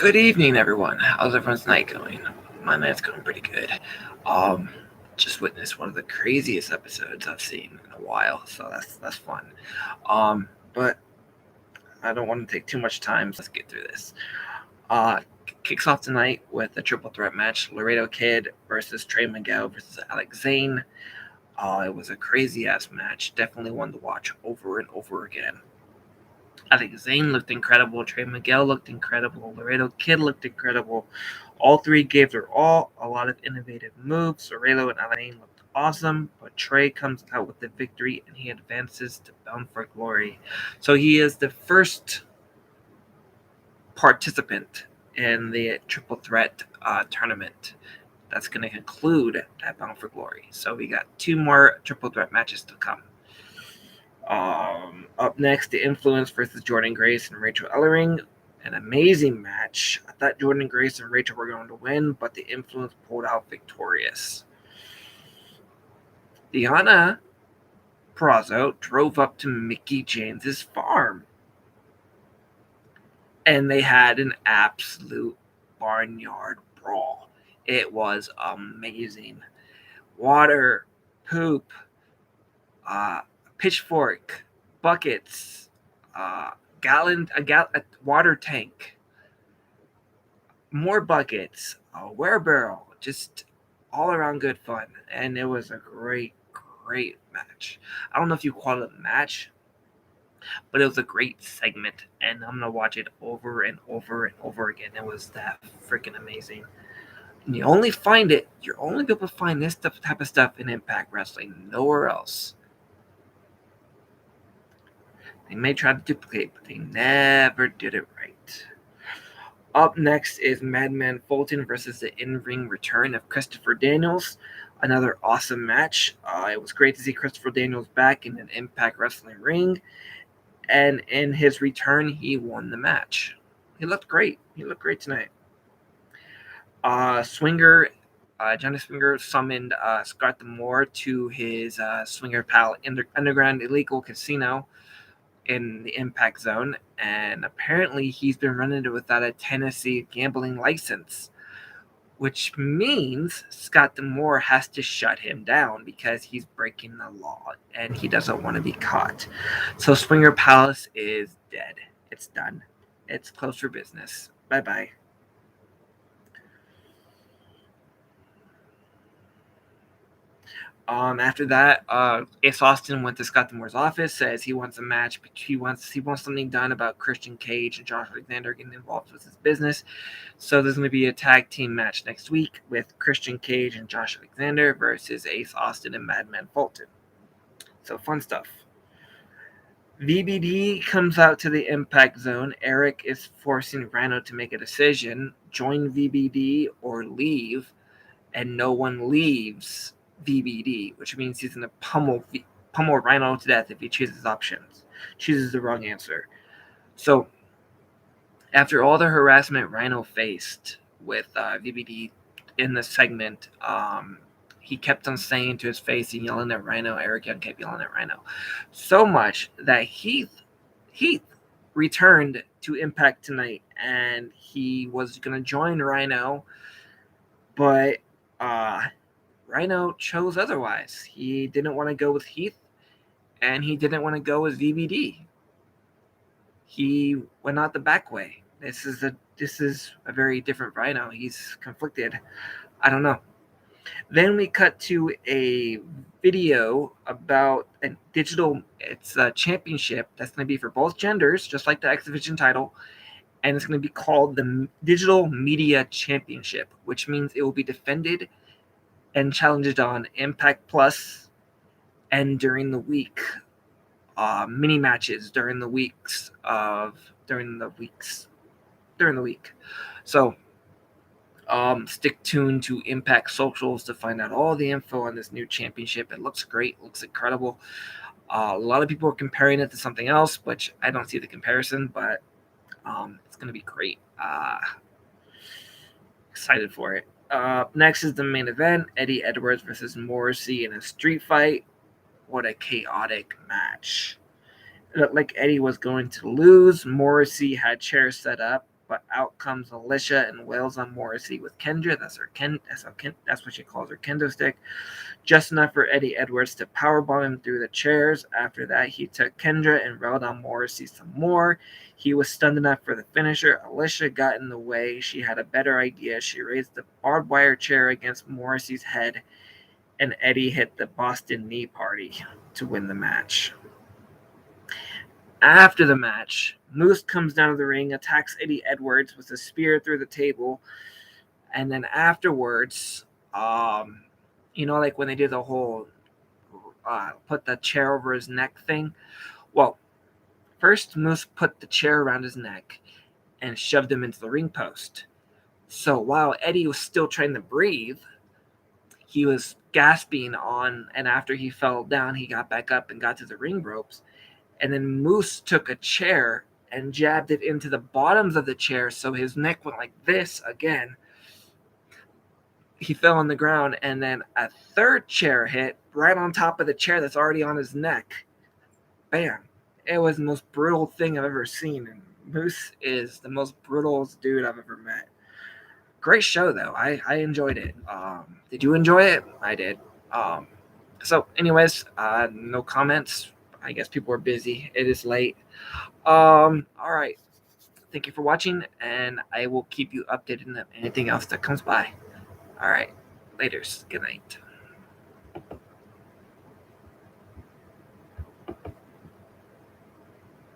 Good evening, everyone. How's everyone's night going? My night's going pretty good. Um, just witnessed one of the craziest episodes I've seen in a while, so that's fun. But I don't want to take too much time, so let's get through this. Kicks off tonight with a triple threat match: Laredo Kid versus Trey Miguel versus Alex Zane. It was a crazy ass match. Definitely one to watch over and over again. I think Zane looked incredible. Trey Miguel looked incredible. Laredo Kid looked incredible. All three gave their all. A lot of innovative moves. Laredo and Alain looked awesome, but Trey comes out with the victory and he advances to Bound for Glory. So he is the first participant in the triple threat tournament that's going to conclude at Bound for Glory. So we got two more triple threat matches to come. Up next, The Influence versus Jordan Grace and Rachel Ellering. An amazing match. I thought Jordan Grace and Rachel were going to win, but The Influence pulled out victorious. Deanna Prazo drove up to Mickey James's farm, and they had an absolute barnyard brawl. It was amazing. Water, poop, pitchfork, buckets, a water tank, more buckets, a wheelbarrow, just all around good fun. And it was a great match. I don't know if you call it a match, but it was a great segment, and I'm gonna watch it over and over and over again. It was that freaking amazing. And you're only able to find this type of stuff in Impact Wrestling, nowhere else. They may try to duplicate, but they never did it right. Up next is Madman Fulton versus the in-ring return of Christopher Daniels. Another awesome match. It was great to see Christopher Daniels back in an Impact Wrestling ring. And in his return, he won the match. He looked great. He looked great tonight. Johnny Swinger summoned Scott D'Amore to his Swinger Pal Underground Illegal Casino in the Impact Zone, and apparently he's been running it without a Tennessee gambling license, which means Scott D'Amore has to shut him down because he's breaking the law and he doesn't want to be caught. So Swinger Palace is dead. It's done. It's closed for business. Bye-bye. After that, Ace Austin went to Scott D'Amore's office, says he wants a match. He wants something done about Christian Cage and Josh Alexander getting involved with his business. So there's going to be a tag team match next week with Christian Cage and Josh Alexander versus Ace Austin and Madman Fulton. So fun stuff. VBD comes out to the Impact Zone. Eric is forcing Rhino to make a decision: join VBD or leave, and no one leaves VBD, which means he's going to pummel Rhino to death if he chooses the wrong answer. So after all the harassment Rhino faced with VBD in the segment, he kept on saying to his face and yelling at Rhino. Eric Young kept yelling at Rhino so much that Heath returned to Impact tonight, and he was going to join Rhino, but Rhino chose otherwise. He didn't want to go with Heath, and he didn't want to go with VBD. He went out the back way. This is a very different Rhino. He's conflicted. I don't know. Then we cut to a video about it's a championship that's going to be for both genders, just like the X Division title, and it's going to be called the Digital Media Championship, which means it will be defended and challenged on Impact Plus and during the week, mini matches during the week. So stick tuned to Impact socials to find out all the info on this new championship. It looks great, looks incredible. A lot of people are comparing it to something else, which I don't see the comparison, but it's going to be great. Excited for it. Next is the main event: Eddie Edwards versus Morrissey in a street fight. What a chaotic match. It looked like Eddie was going to lose. Morrissey had chairs set up, but out comes Alicia and wails on Morrissey with Kendra. That's what she calls her kendo stick. Just enough for Eddie Edwards to powerbomb him through the chairs. After that, he took Kendra and railed on Morrissey some more. He was stunned enough for the finisher. Alicia got in the way. She had a better idea. She raised the barbed wire chair against Morrissey's head, and Eddie hit the Boston Knee Party to win the match. After the match, Moose comes down to the ring, attacks Eddie Edwards with a spear through the table, and then afterwards, like when they did the whole put the chair over his neck thing. Well, first Moose put the chair around his neck and shoved him into the ring post. So while Eddie was still trying to breathe, he was gasping on, and after he fell down, he got back up and got to the ring ropes. And then Moose took a chair and jabbed it into the bottoms of the chair, so his neck went like this again. He fell on the ground, and then a third chair hit right on top of the chair that's already on his neck. Bam. It was the most brutal thing I've ever seen, and Moose is the most brutal dude I've ever met. Great show, though. I enjoyed it. Did you enjoy it? I did. So, anyways, no comments. I guess people are busy. It is late. All right. Thank you for watching, and I will keep you updated on anything else that comes by. All right. Laters. Good night.